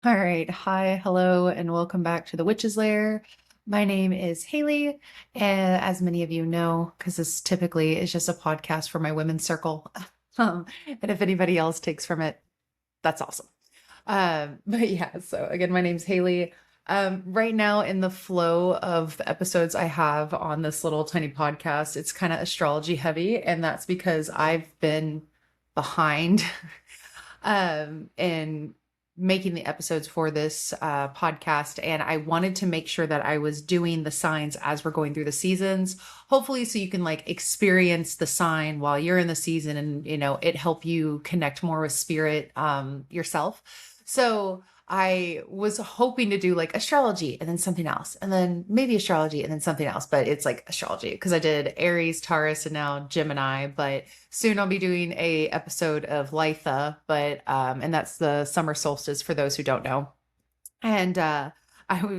All right. Hi, hello, and welcome back to the Witch's Lair. My name is Haley, and as many of you know, because this typically is just a podcast for my women's circle. And if anybody else takes from it, that's awesome. But yeah, so again, my name's Haley. Right now, in the flow of the episodes I have on this little tiny podcast, it's kind of astrology heavy, and that's because I've been behind in making the episodes for this podcast. And I wanted to make sure that I was doing the signs as we're going through the seasons, hopefully, so you can like experience the sign while you're in the season and, it help you connect more with spirit yourself. So I was hoping to do like astrology and then something else, and then maybe astrology and then something else, but it's like astrology because I did Aries, Taurus, and now Gemini. But soon I'll be doing a episode of Litha, but and that's the summer solstice for those who don't know. And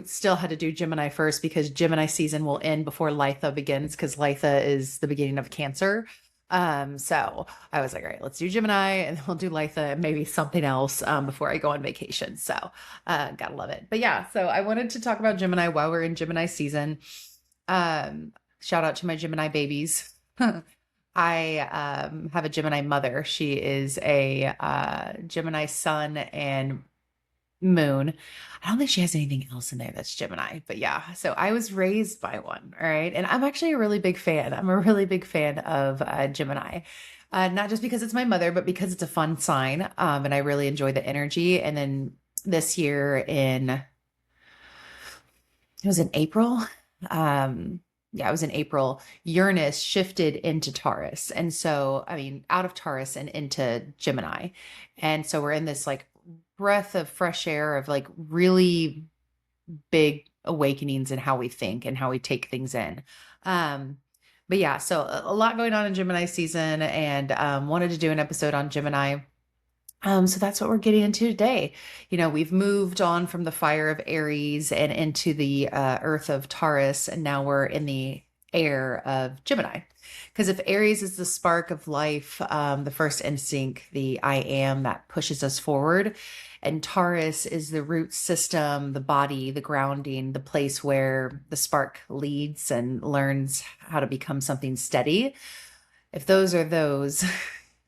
still had to do Gemini first because Gemini season will end before Litha begins because Litha is the beginning of Cancer. So I was like, all right, let's do Gemini and then we'll do Litha and maybe something else before I go on vacation. So gotta love it. But yeah, so I wanted to talk about Gemini while we're in Gemini season. Shout out to my Gemini babies. I have a Gemini mother. She is a Gemini sun and moon. I don't think she has anything else in there that's Gemini, but yeah. So I was raised by one. All right. And I'm actually a really big fan. I'm a really big fan of Gemini. Not just because it's my mother, but because it's a fun sign. And I really enjoy the energy. And then this year it was in April. Yeah, it was in April. Uranus shifted into Taurus. And so, I mean, out of Taurus and into Gemini. And so we're in this like breath of fresh air of like really big awakenings in how we think and how we take things in. Um, but yeah, so a lot going on in Gemini season and wanted to do an episode on Gemini. So that's what we're getting into today. We've moved on from the fire of Aries and into the earth of Taurus, and now we're in the air of Gemini. Because if Aries is the spark of life, the first instinct, the I am that pushes us forward, and Taurus is the root system, the body, the grounding, the place where the spark leads and learns how to become something steady. If those are those,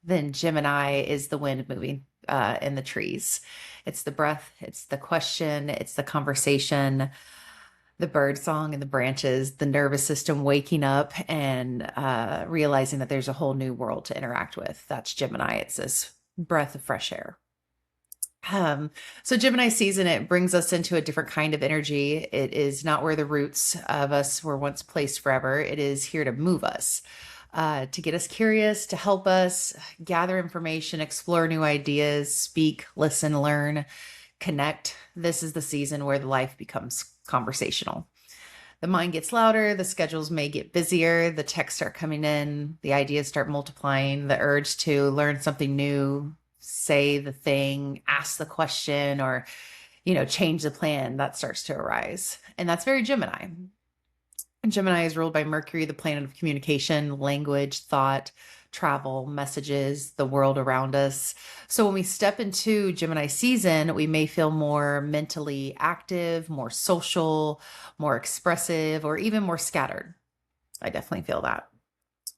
then Gemini is the wind moving in the trees. It's the breath, it's the question, it's the conversation, the bird song and the branches, the nervous system waking up and realizing that there's a whole new world to interact with. That's Gemini. It's this breath of fresh air. So Gemini season, it brings us into a different kind of energy. It is not where the roots of us were once placed forever. It is here to move us, to get us curious, to help us gather information, explore new ideas, speak, listen, learn, connect. This is the season where the life becomes conversational. The mind gets louder, the schedules may get busier, the texts start coming in, the ideas start multiplying, the urge to learn something new, say the thing, ask the question, or, change the plan, that starts to arise. And that's very Gemini. And Gemini is ruled by Mercury, the planet of communication, language, thought, travel, messages, the world around us. So when we step into Gemini season, we may feel more mentally active, more social, more expressive, or even more scattered. I definitely feel that.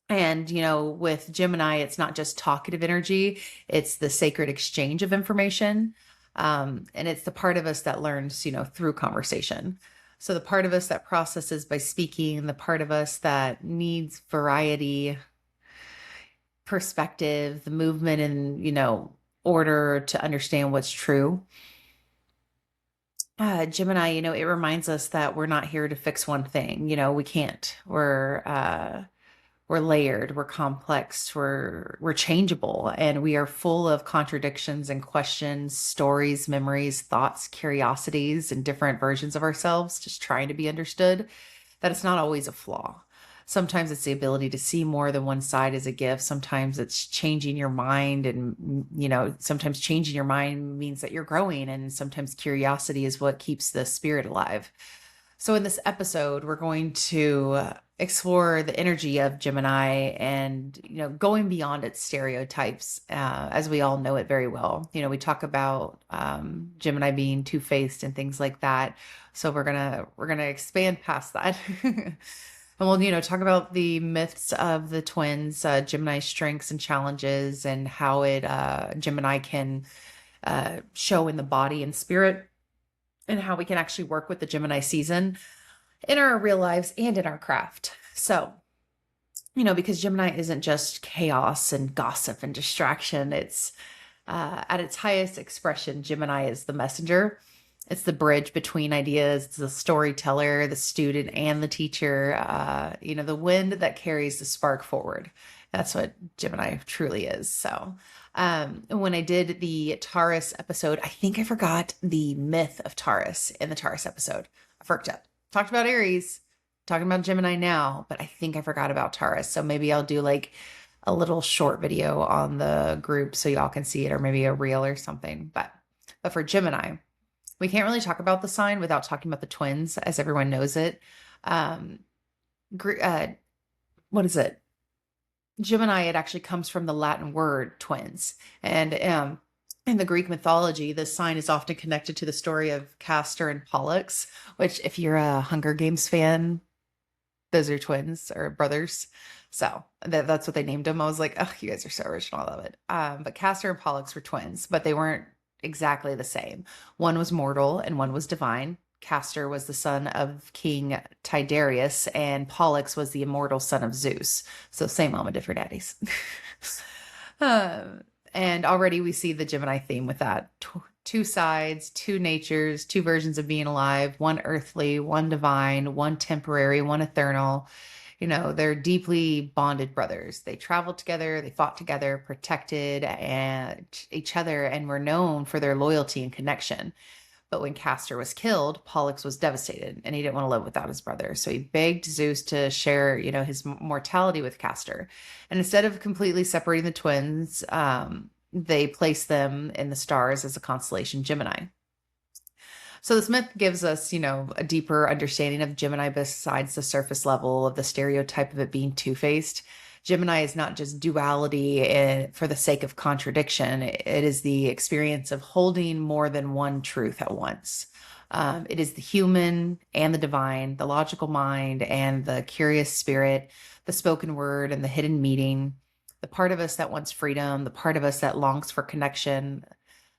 And, with Gemini, it's not just talkative energy, it's the sacred exchange of information. And it's the part of us that learns, through conversation. So the part of us that processes by speaking, the part of us that needs variety, perspective, the movement and, order to understand what's true. Gemini, it reminds us that we're not here to fix one thing. We can't. We're layered, we're complex, we're changeable, and we are full of contradictions and questions, stories, memories, thoughts, curiosities, and different versions of ourselves, just trying to be understood. That it's not always a flaw. Sometimes it's the ability to see more than one side as a gift. Sometimes it's changing your mind, and sometimes changing your mind means that you're growing, and sometimes curiosity is what keeps the spirit alive. So in this episode, we're going to explore the energy of Gemini and, going beyond its stereotypes, as we all know it very well. We talk about Gemini being two-faced and things like that. So we're gonna expand past that. And we'll, talk about the myths of the twins, Gemini's strengths and challenges, and how it Gemini can show in the body and spirit, and how we can actually work with the Gemini season in our real lives and in our craft. So, because Gemini isn't just chaos and gossip and distraction, it's at its highest expression, Gemini is the messenger. It's the bridge between ideas. It's the storyteller, the student, and the teacher. The wind that carries the spark forward. That's what Gemini truly is. So, when I did the Taurus episode, I think I forgot the myth of Taurus in the Taurus episode. I forgot. Talked about Aries, talking about Gemini now, but I think I forgot about Taurus. So maybe I'll do like a little short video on the group so y'all can see it, or maybe a reel or something. But for Gemini, we can't really talk about the sign without talking about the twins, as everyone knows it. What is it? Gemini, it actually comes from the Latin word twins. And in the Greek mythology, this sign is often connected to the story of Castor and Pollux, which, if you're a Hunger Games fan, those are twins or brothers. So that's what they named them. I was like, oh, you guys are so original. I love it. But Castor and Pollux were twins, but they weren't exactly the same. One was mortal and one was divine. Castor was the son of King Tiberius, and Pollux was the immortal son of Zeus. So same mama, different daddies. And already we see the Gemini theme with that. Two sides, two natures, two versions of being alive, one earthly, one divine, one temporary, one eternal. They're deeply bonded brothers. They traveled together, they fought together, protected each other, and were known for their loyalty and connection. But when Castor was killed, Pollux was devastated, and he didn't want to live without his brother. So he begged Zeus to share, his mortality with Castor. And instead of completely separating the twins, they placed them in the stars as a constellation, Gemini. So this myth gives us, a deeper understanding of Gemini besides the surface level of the stereotype of it being two-faced. Gemini is not just duality for the sake of contradiction. It is the experience of holding more than one truth at once. It is the human and the divine, the logical mind and the curious spirit, the spoken word and the hidden meaning, the part of us that wants freedom, the part of us that longs for connection.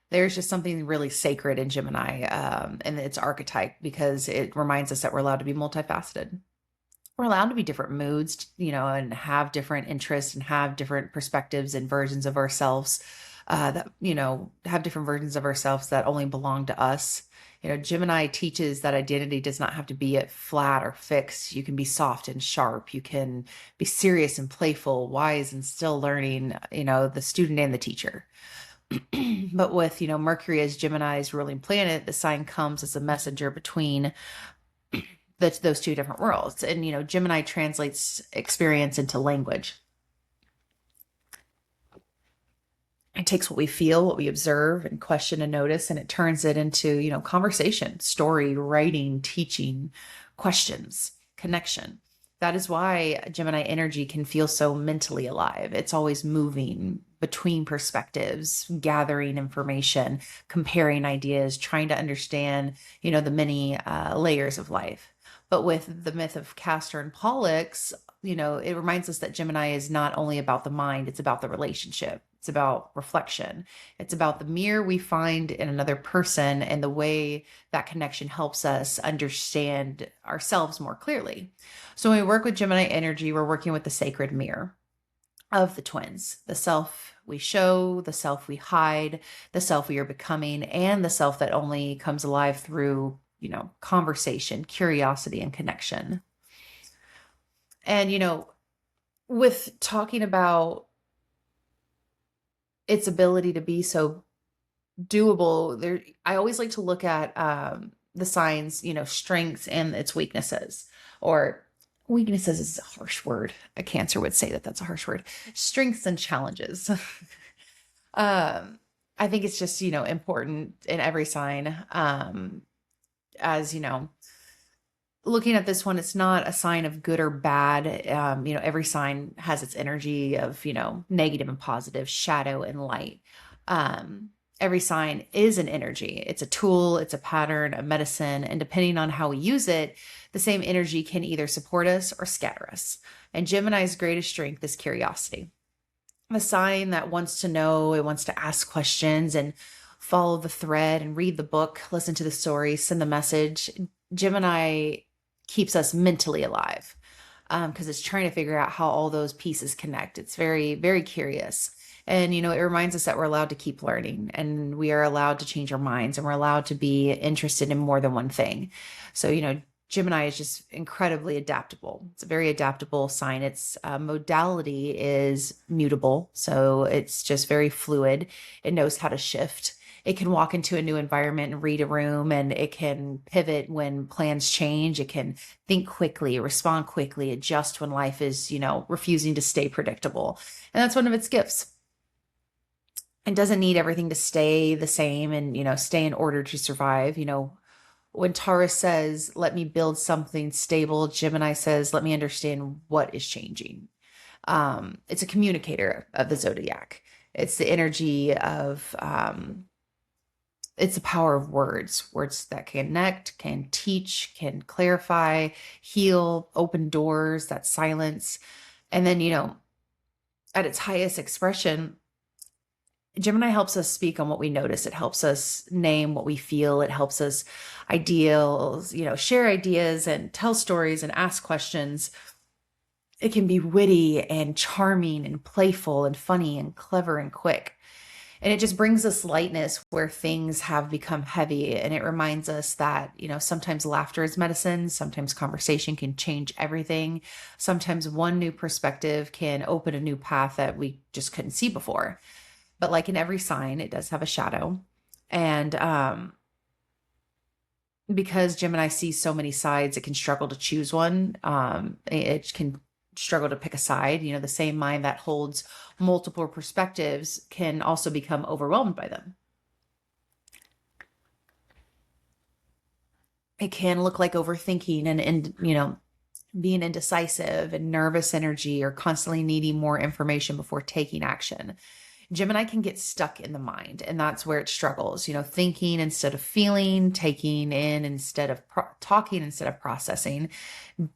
There's just something really sacred in Gemini and its archetype, because it reminds us that we're allowed to be multifaceted. We're allowed to be different moods, and have different interests and have different perspectives and versions of ourselves that, have different versions of ourselves that only belong to us. Gemini teaches that identity does not have to be flat or fixed. You can be soft and sharp. You can be serious and playful, wise and still learning, the student and the teacher. But with, Mercury as Gemini's ruling planet, the sign comes as a messenger between those two different worlds. And, Gemini translates experience into language. It takes what we feel, what we observe and question and notice, and it turns it into, conversation, story, writing, teaching, questions, connection. That is why Gemini energy can feel so mentally alive. It's always moving between perspectives, gathering information, comparing ideas, trying to understand, the many layers of life. But with the myth of Castor and Pollux, it reminds us that Gemini is not only about the mind, it's about the relationship. It's about reflection. It's about the mirror we find in another person and the way that connection helps us understand ourselves more clearly. So when we work with Gemini energy, we're working with the sacred mirror of the twins, the self we show, the self we hide, the self we are becoming, and the self that only comes alive through conversation, curiosity, and connection. And, with talking about its ability to be so doable, I always like to look at the signs, strengths and its weaknesses. Or weaknesses is a harsh word. A Cancer would say that that's a harsh word. Strengths and challenges. I think it's just, important in every sign. As looking at this one, it's not a sign of good or bad. Every sign has its energy of, negative and positive, shadow and light. Um, every sign is an energy. It's a tool, it's a pattern, a medicine, and depending on how we use it, the same energy can either support us or scatter us. And Gemini's greatest strength is curiosity. A sign that wants to know, it wants to ask questions and follow the thread and read the book, listen to the story, send the message. Gemini keeps us mentally alive because it's trying to figure out how all those pieces connect. It's very, very curious. And, it reminds us that we're allowed to keep learning and we are allowed to change our minds and we're allowed to be interested in more than one thing. So, Gemini is just incredibly adaptable. It's a very adaptable sign. Its modality is mutable. So it's just very fluid. It knows how to shift. It can walk into a new environment and read a room, and it can pivot when plans change. It can think quickly, respond quickly, adjust when life is, refusing to stay predictable. And that's one of its gifts. It doesn't need everything to stay the same and, stay in order to survive. When Taurus says, let me build something stable, Gemini says, let me understand what is changing. It's a communicator of the zodiac. It's the energy of, it's the power of words that connect, can teach, can clarify, heal, open doors, that silence. And then, at its highest expression, Gemini helps us speak on what we notice. It helps us name what we feel. It helps us share ideas and tell stories and ask questions. It can be witty and charming and playful and funny and clever and quick. And it just brings us lightness where things have become heavy. And it reminds us that, sometimes laughter is medicine. Sometimes conversation can change everything. Sometimes one new perspective can open a new path that we just couldn't see before. But like in every sign, it does have a shadow. And because Gemini sees so many sides, it can struggle to choose one. It can struggle to pick a side. The same mind that holds multiple perspectives can also become overwhelmed by them. It can look like overthinking and being indecisive and nervous energy or constantly needing more information before taking action. Gemini can get stuck in the mind, and that's where it struggles, thinking instead of feeling, taking in instead of talking instead of processing,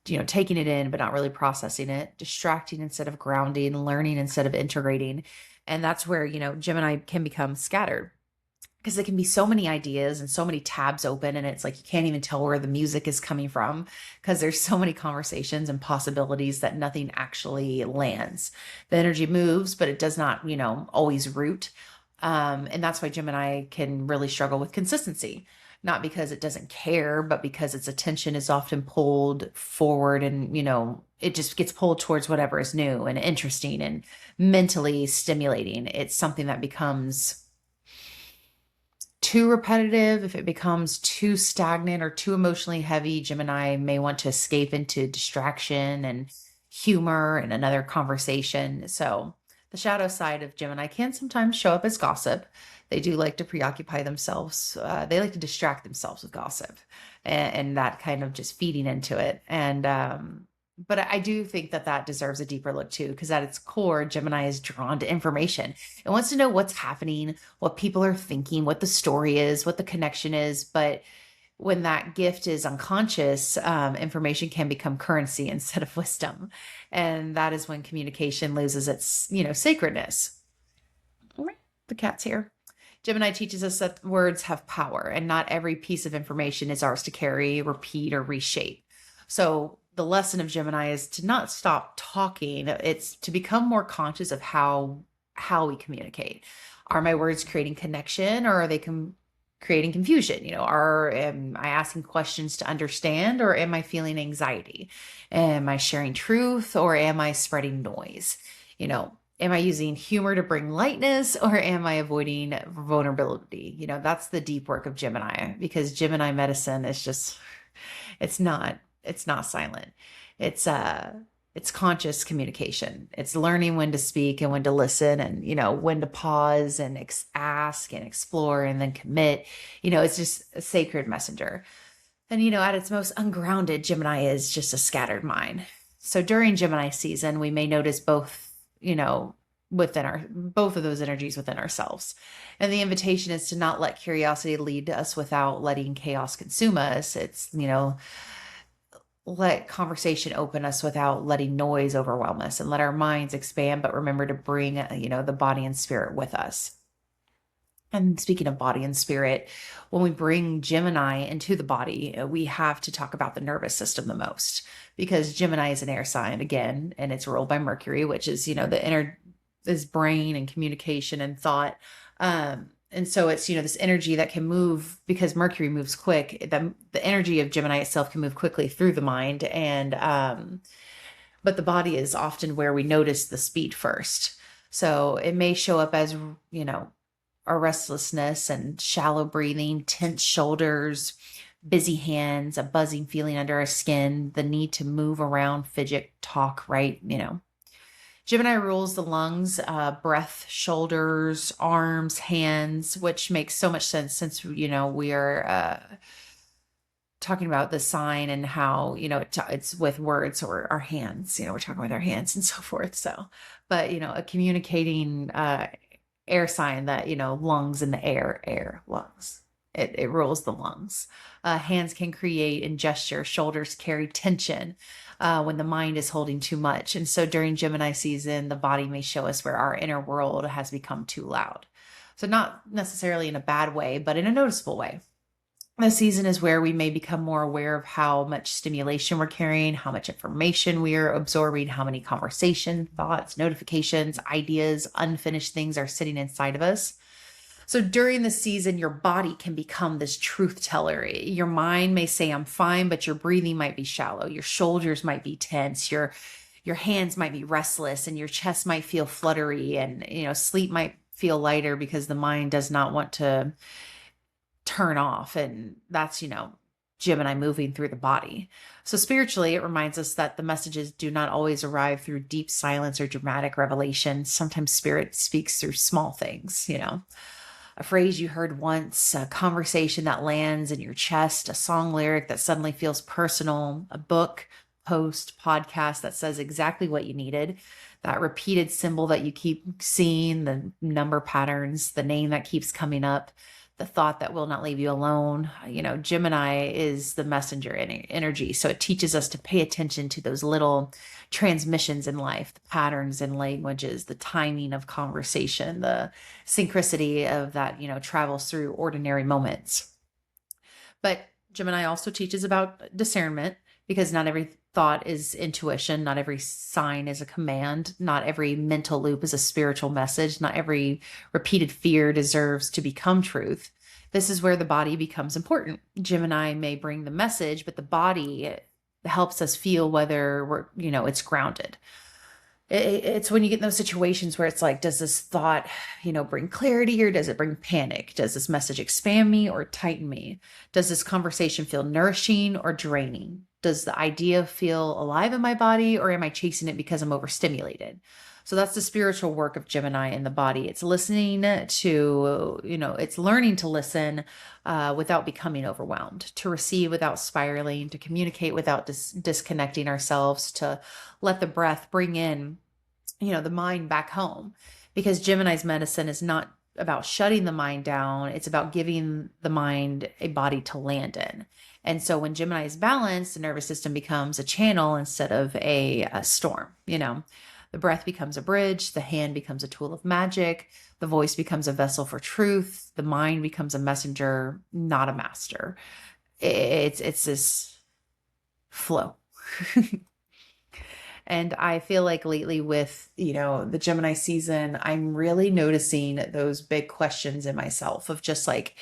taking it in, but not really processing it, distracting instead of grounding, learning instead of integrating. And that's where, Gemini can become scattered because there can be so many ideas and so many tabs open, and it's like you can't even tell where the music is coming from because there's so many conversations and possibilities that nothing actually lands. The energy moves, but it does not, always root. And that's why Gemini can really struggle with consistency, not because it doesn't care, but because its attention is often pulled forward and, it just gets pulled towards whatever is new and interesting and mentally stimulating. It's something that becomes too repetitive. If it becomes too stagnant or too emotionally heavy, Gemini may want to escape into distraction and humor and another conversation. So the shadow side of Gemini can sometimes show up as gossip. They do like to preoccupy themselves. They like to distract themselves with gossip and that kind of just feeding into it. But I do think that deserves a deeper look too, because at its core, Gemini is drawn to information. It wants to know what's happening, what people are thinking, what the story is, what the connection is. But when that gift is unconscious, information can become currency instead of wisdom. And that is when communication loses its, sacredness. The cat's here. Gemini teaches us that words have power and not every piece of information is ours to carry, repeat, or reshape. So the lesson of Gemini is to not stop talking. It's to become more conscious of how we communicate. Are my words creating connection or are they creating confusion? Am I asking questions to understand or am I feeling anxiety? Am I sharing truth or am I spreading noise? Am I using humor to bring lightness or am I avoiding vulnerability? That's the deep work of Gemini, because Gemini medicine is just, it's not silent. It's conscious communication. It's learning when to speak and when to listen and, when to pause and ask and explore and then commit. It's just a sacred messenger. And, at its most ungrounded, Gemini is just a scattered mind. So during Gemini season, we may notice both, within both of those energies within ourselves. And the invitation is to not let curiosity lead us without letting chaos consume us. It's, let conversation open us without letting noise overwhelm us, and let our minds expand, but remember to bring, the body and spirit with us. And speaking of body and spirit, when we bring Gemini into the body, we have to talk about the nervous system the most, because Gemini is an air sign again, and it's ruled by Mercury, which is, the inner is brain and communication and thought. And so it's, this energy that can move, because Mercury moves quick. The energy of Gemini itself can move quickly through the mind. But the body is often where we notice the speed first. So it may show up as, our restlessness and shallow breathing, tense shoulders, busy hands, a buzzing feeling under our skin, the need to move around, fidget, talk, right? Gemini rules the lungs, breath, shoulders, arms, hands, which makes so much sense since, we are talking about the sign and how, it's with words or our hands, we're talking with our hands and so forth. So, but, a communicating air sign that, lungs in the air, lungs. It rules the lungs. Hands can create and gesture, shoulders carry tension when the mind is holding too much. And so during Gemini season, the body may show us where our inner world has become too loud. So not necessarily in a bad way, but in a noticeable way. This season is where we may become more aware of how much stimulation we're carrying, how much information we are absorbing, how many conversation, thoughts, notifications, ideas, unfinished things are sitting inside of us. So during the season, your body can become this truth teller. Your mind may say, I'm fine, but your breathing might be shallow. Your shoulders might be tense. Your hands might be restless, and your chest might feel fluttery, and, sleep might feel lighter because the mind does not want to turn off. And that's, Gemini moving through the body. So spiritually, it reminds us that the messages do not always arrive through deep silence or dramatic revelation. Sometimes spirit speaks through small things, a phrase you heard once, a conversation that lands in your chest, a song lyric that suddenly feels personal, a book, post, podcast that says exactly what you needed, that repeated symbol that you keep seeing, the number patterns, the name that keeps coming up, the thought that will not leave you alone. Gemini is the messenger energy. So it teaches us to pay attention to those little transmissions in life, the patterns in languages, the timing of conversation, the synchronicity of that, travels through ordinary moments. But Gemini also teaches about discernment, because not every thought is intuition. Not every sign is a command. Not every mental loop is a spiritual message. Not every repeated fear deserves to become truth. This is where the body becomes important. Gemini may bring the message, but the body helps us feel whether it's grounded. It's when you get in those situations where it's like, does this thought, bring clarity, or does it bring panic? Does this message expand me or tighten me? Does this conversation feel nourishing or draining? Does the idea feel alive in my body, or am I chasing it because I'm overstimulated? So that's the spiritual work of Gemini in the body. It's listening to, it's learning to listen without becoming overwhelmed, to receive without spiraling, to communicate without disconnecting ourselves, to let the breath bring in, the mind back home. Because Gemini's medicine is not about shutting the mind down. It's about giving the mind a body to land in. And so when Gemini is balanced, the nervous system becomes a channel instead of a storm. The breath becomes a bridge. The hand becomes a tool of magic. The voice becomes a vessel for truth. The mind becomes a messenger, not a master. It's this flow. And I feel like lately with, the Gemini season, I'm really noticing those big questions in myself of just like,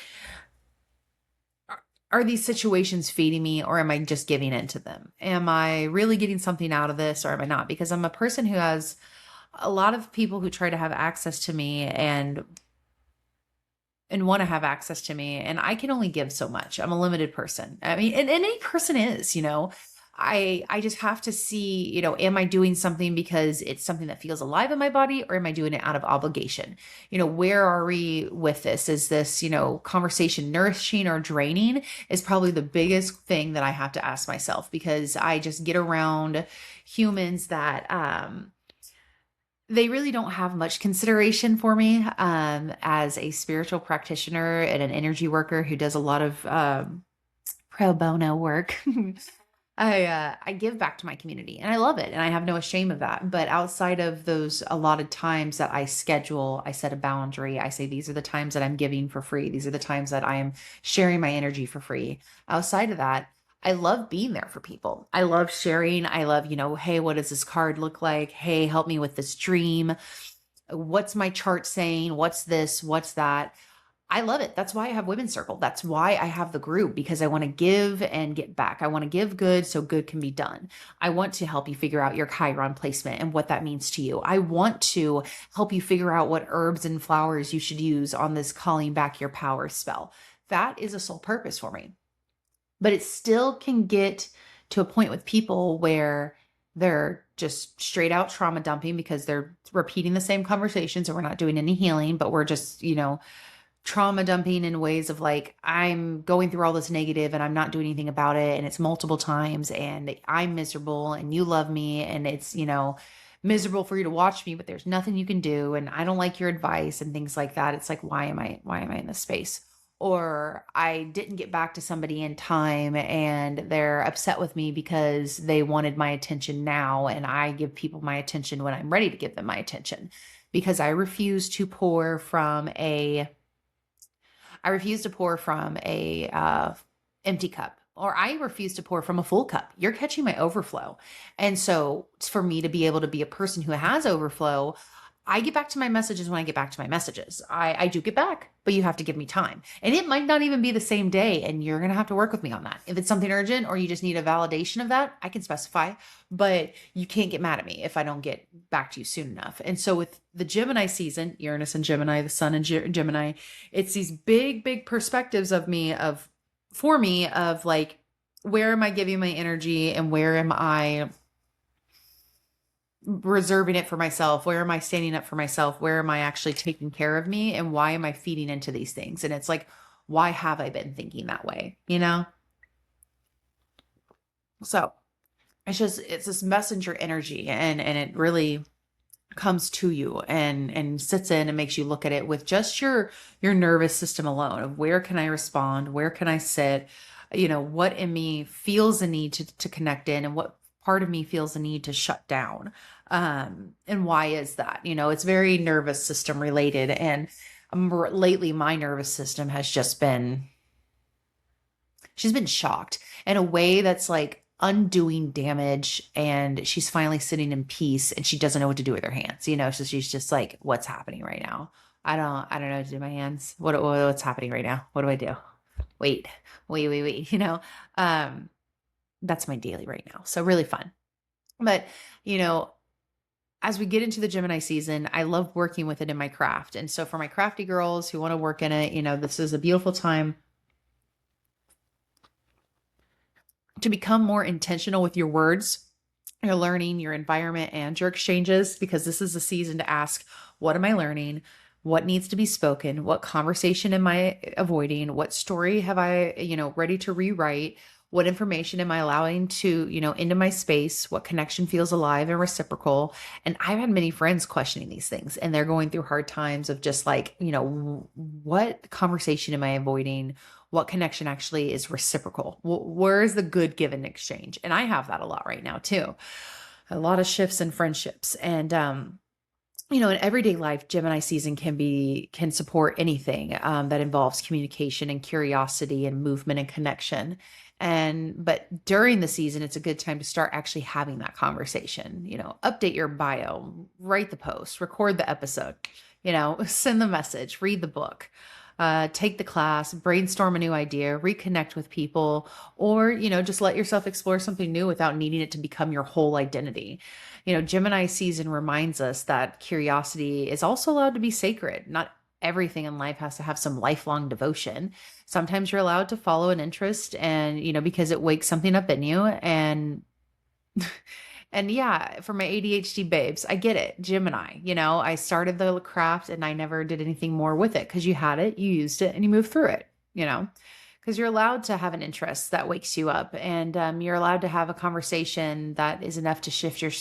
are these situations feeding me, or am I just giving into them? Am I really getting something out of this, or am I not? Because I'm a person who has a lot of people who try to have access to me and want to have access to me. And I can only give so much. I'm a limited person. I mean, and any person is, I just have to see, am I doing something because it's something that feels alive in my body, or am I doing it out of obligation? Where are we with this? Is this, conversation nourishing or draining, is probably the biggest thing that I have to ask myself, because I just get around humans that they really don't have much consideration for me, as a spiritual practitioner and an energy worker who does a lot of pro bono work. I give back to my community, and I love it, and I have no shame of that. But outside of those allotted times that I schedule, I set a boundary. I say, these are the times that I'm giving for free. These are the times that I am sharing my energy for free. Outside of that, I love being there for people. I love sharing. I love, hey, what does this card look like? Hey, help me with this dream. What's my chart saying? What's this? What's that? I love it. That's why I have Women's Circle. That's why I have the group, because I want to give and get back. I want to give good so good can be done. I want to help you figure out your Chiron placement and what that means to you. I want to help you figure out what herbs and flowers you should use on this calling back your power spell. That is a sole purpose for me. But it still can get to a point with people where they're just straight out trauma dumping because they're repeating the same conversations, and we're not doing any healing, but we're just, trauma dumping in ways of like, I'm going through all this negative and I'm not doing anything about it. And it's multiple times, and I'm miserable, and you love me, and it's, miserable for you to watch me, but there's nothing you can do. And I don't like your advice and things like that. It's like, why am I in this space? Or I didn't get back to somebody in time, and they're upset with me because they wanted my attention now. And I give people my attention when I'm ready to give them my attention, because I refuse to pour from a empty cup, or I refuse to pour from a full cup. You're catching my overflow. And so for me to be able to be a person who has overflow, I get back to my messages when I get back to my messages. I do get back, but you have to give me time. And it might not even be the same day, and you're going to have to work with me on that. If it's something urgent or you just need a validation of that, I can specify, but you can't get mad at me if I don't get back to you soon enough. And so with the Gemini season, Uranus and Gemini, the sun in Gemini, it's these big, big perspectives for me of like, where am I giving my energy, and where am I reserving it for myself? Where am I standing up for myself? Where am I actually taking care of me? And why am I feeding into these things? And it's like, why have I been thinking that way? So it's this messenger energy, and it really comes to you and sits in and makes you look at it with just your nervous system alone, of where can I respond? Where can I sit? What in me feels the need to connect in, and what part of me feels the need to shut down. And why is that? It's very nervous system related. And lately my nervous system has just she's been shocked in a way that's like undoing damage. And she's finally sitting in peace, and she doesn't know what to do with her hands, so she's just like, what's happening right now? I don't know what to do with my hands. What's happening right now? What do I do? Wait. That's my daily right now. So really fun. But, as we get into the Gemini season, I love working with it in my craft. And so for my crafty girls who want to work in it, this is a beautiful time to become more intentional with your words, your learning, your environment, and your exchanges, because this is a season to ask, what am I learning? What needs to be spoken? What conversation am I avoiding? What story have I, ready to rewrite? What information am I allowing to, into my space? What connection feels alive and reciprocal? And I've had many friends questioning these things, and they're going through hard times of just like, what conversation am I avoiding? What connection actually is reciprocal? Where is the good give and exchange? And I have that a lot right now too. A lot of shifts in friendships. And, in everyday life, Gemini season can support anything that involves communication and curiosity and movement and connection. But during the season, it's a good time to start actually having that conversation. Update your bio, write the post, record the episode, send the message, read the book, take the class, brainstorm a new idea, reconnect with people, or, just let yourself explore something new without needing it to become your whole identity. Gemini season reminds us that curiosity is also allowed to be sacred. Not everything in life has to have some lifelong devotion. Sometimes you're allowed to follow an interest, and, because it wakes something up in you, and And yeah, for my ADHD babes, I get it. Gemini, I started the craft and I never did anything more with it because you had it, you used it, and you moved through it, because you're allowed to have an interest that wakes you up, and you're allowed to have a conversation that is enough to shift your,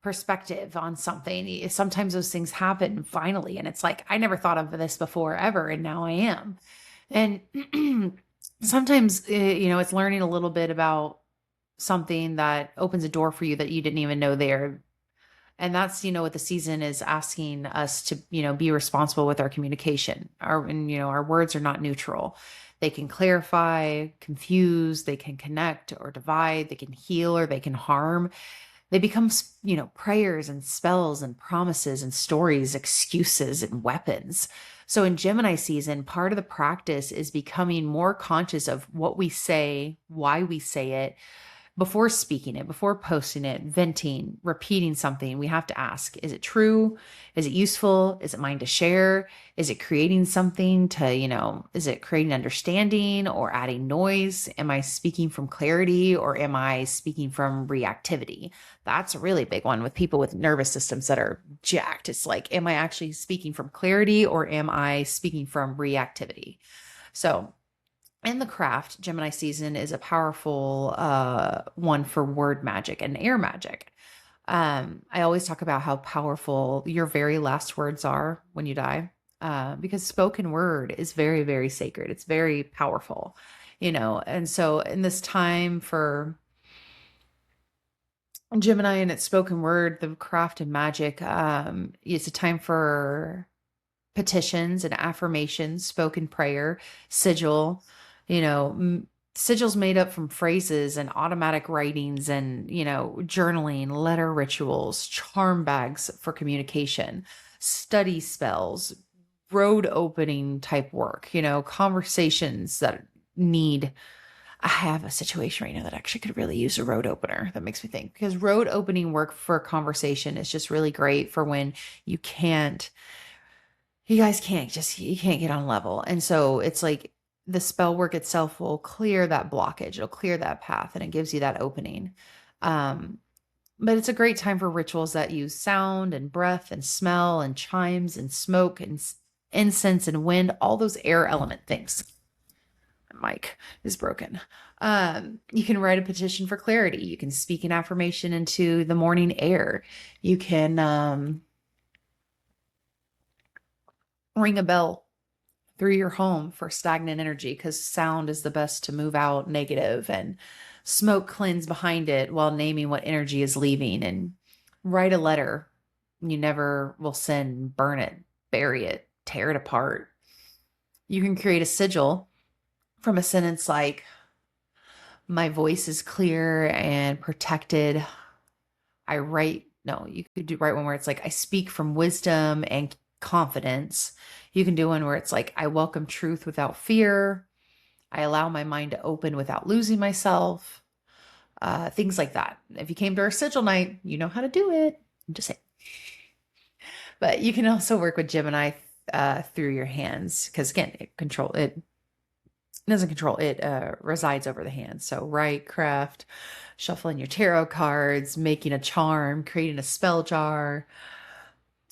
perspective on something. Sometimes those things happen finally, and it's like, I never thought of this before ever, and now I am. And sometimes, it's learning a little bit about something that opens a door for you that you didn't even know there. And that's, what the season is asking us to, be responsible with our communication. Our words are not neutral. They can clarify, confuse, they can connect or divide, they can heal or they can harm. They become, prayers and spells and promises and stories, excuses and weapons. So in Gemini season, part of the practice is becoming more conscious of what we say, why we say it, before speaking it, before posting it, venting, repeating something. We have to ask, is it true? Is it useful? Is it mine to share? Is it creating something to, is it creating understanding or adding noise? Am I speaking from clarity or am I speaking from reactivity? That's a really big one with people with nervous systems that are jacked. It's like, am I actually speaking from clarity or am I speaking from reactivity? So in the craft, Gemini season is a powerful one for word magic and air magic. I always talk about how powerful your very last words are when you die, because spoken word is very, very sacred. It's very powerful, And so in this time for Gemini and its spoken word, the craft and magic, it's a time for petitions and affirmations, spoken prayer, sigil, you know, sigils made up from phrases and automatic writings and, journaling, letter rituals, charm bags for communication, study spells, road opening type work, conversations that need. I have a situation right now that actually could really use a road opener. That makes me think, because road opening work for a conversation is just really great for when you can't you guys you can't get on level. And so it's like the spell work itself will clear that blockage. It'll clear that path and it gives you that opening. Um, but it's a great time for rituals that use sound and breath and smell and chimes and smoke and incense and wind, all those air element things. My mic is broken. You can write a petition for clarity. You can speak an affirmation into the morning air. You can ring a bell through your home for stagnant energy, because sound is the best to move out negative, and smoke cleanse behind it while naming what energy is leaving, and write a letter you never will send, burn it, bury it, tear it apart. You can create a sigil from a sentence like, my voice is clear and protected. You could write one where it's like, I speak from wisdom and confidence. You can do one where it's like, I welcome truth without fear. I allow my mind to open without losing myself. Things like that. If you came to our sigil night, you know how to do it. I'm just saying. But you can also work with Gemini through your hands, because again, it doesn't control, it resides over the hands. So write, craft, shuffling your tarot cards, making a charm, creating a spell jar,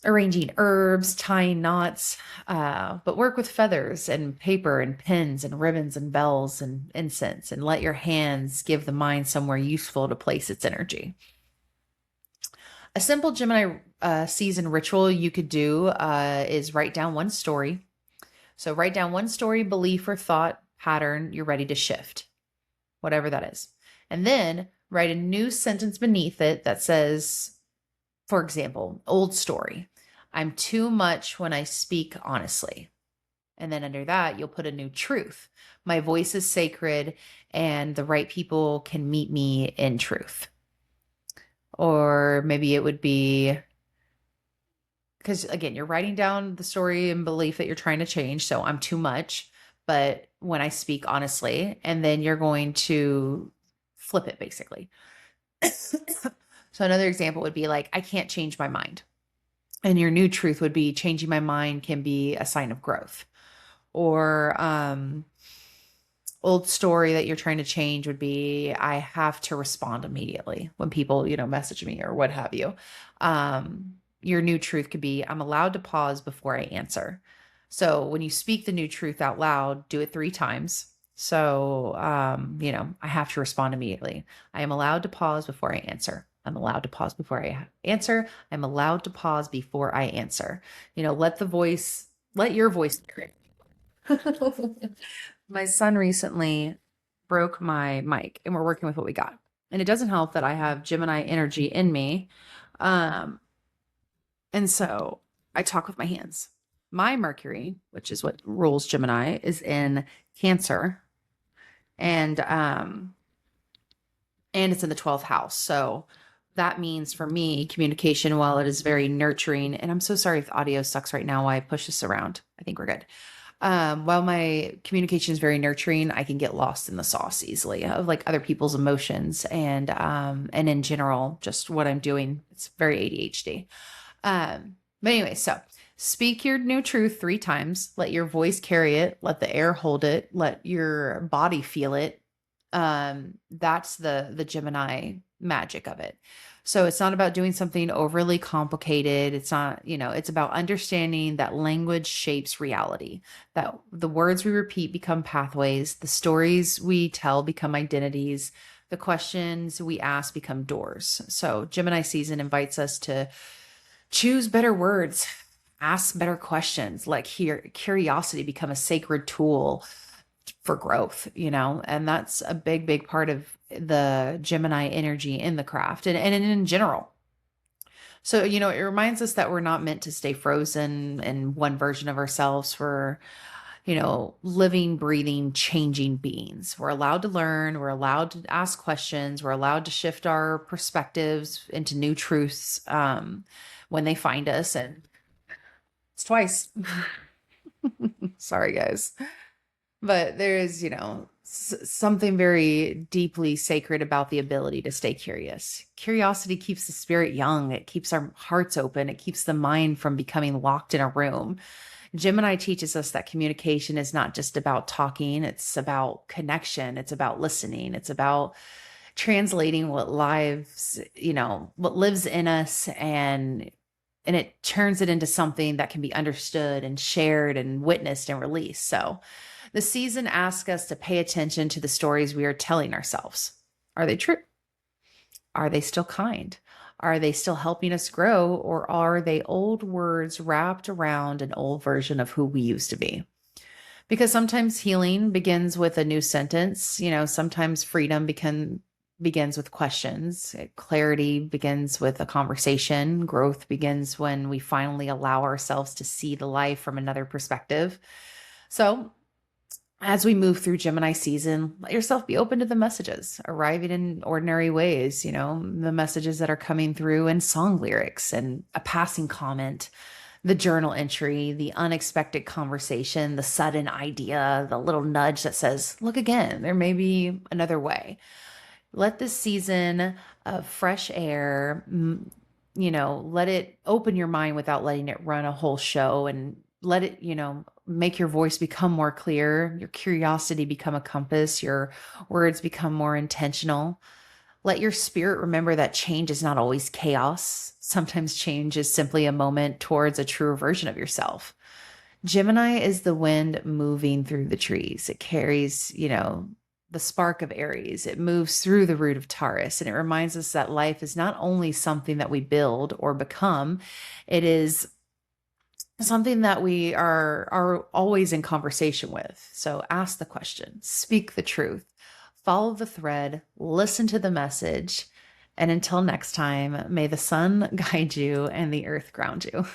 arranging herbs, tying knots, but work with feathers and paper and pins and ribbons and bells and incense, and let your hands give the mind somewhere useful to place its energy. A simple Gemini season ritual you could do is write down one story. So write down one story, belief, or thought pattern you're ready to shift, whatever that is. And then write a new sentence beneath it that says, for example, old story, I'm too much when I speak honestly. And then under that, you'll put a new truth. My voice is sacred and the right people can meet me in truth. Or maybe it would be, because again, you're writing down the story and belief that you're trying to change. So I'm too much, but when I speak honestly, and then you're going to flip it basically. So another example would be like, I can't change my mind. And your new truth would be, changing my mind can be a sign of growth. Or old story that you're trying to change would be I have to respond immediately when people, message me or what have you. Your new truth could be I'm allowed to pause before I answer. So when you speak the new truth out loud, do it 3 times. So, I have to respond immediately. I am allowed to pause before I answer. I'm allowed to pause before I answer. I'm allowed to pause before I answer. Let your voice carry. My son recently broke my mic and we're working with what we got. And it doesn't help that I have Gemini energy in me. Um, and so I talk with my hands. My Mercury, which is what rules Gemini, is in Cancer. And it's in the 12th house. So that means for me, communication, while it is very nurturing, and I'm so sorry if the audio sucks right now while I push this around. I think we're good. While my communication is very nurturing, I can get lost in the sauce easily of like other people's emotions and in general, just what I'm doing. It's very ADHD. But anyway, so speak your new truth 3 times. Let your voice carry it. Let the air hold it. Let your body feel it. That's the Gemini magic of it. So it's not about doing something overly complicated. It's not, it's about understanding that language shapes reality, that the words we repeat become pathways, the stories we tell become identities, the questions we ask become doors. So Gemini season invites us to choose better words, ask better questions, let curiosity become a sacred tool for growth, and that's a big, big part of the Gemini energy in the craft and in general. So, it reminds us that we're not meant to stay frozen in one version of ourselves. We're, living, breathing, changing beings. We're allowed to learn. We're allowed to ask questions. We're allowed to shift our perspectives into new truths when they find us. And it's twice. Sorry, guys. But there is, something very deeply sacred about the ability to stay curious. Curiosity keeps the spirit young. It keeps our hearts open. It keeps the mind from becoming locked in a room. Gemini teaches us that communication is not just about talking. It's about connection. It's about listening. It's about translating what lives in us and it turns it into something that can be understood and shared and witnessed and released. So the season asks us to pay attention to the stories we are telling ourselves. Are they true? Are they still kind? Are they still helping us grow? Or are they old words wrapped around an old version of who we used to be? Because sometimes healing begins with a new sentence. Sometimes freedom begins with questions. Clarity begins with a conversation. Growth begins when we finally allow ourselves to see the life from another perspective. So as we move through Gemini season, let yourself be open to the messages arriving in ordinary ways, the messages that are coming through in song lyrics and a passing comment, the journal entry, the unexpected conversation, the sudden idea, the little nudge that says, look again, there may be another way. Let this season of fresh air, let it open your mind without letting it run a whole show, and let it, make your voice become more clear, your curiosity become a compass, your words become more intentional. Let your spirit remember that change is not always chaos. Sometimes change is simply a moment towards a truer version of yourself. Gemini is the wind moving through the trees. It carries, the spark of Aries. It moves through the root of Taurus, and it reminds us that life is not only something that we build or become, it is something that we are always in conversation with. So ask the question, speak the truth, follow the thread, listen to the message. And until next time, may the sun guide you and the earth ground you.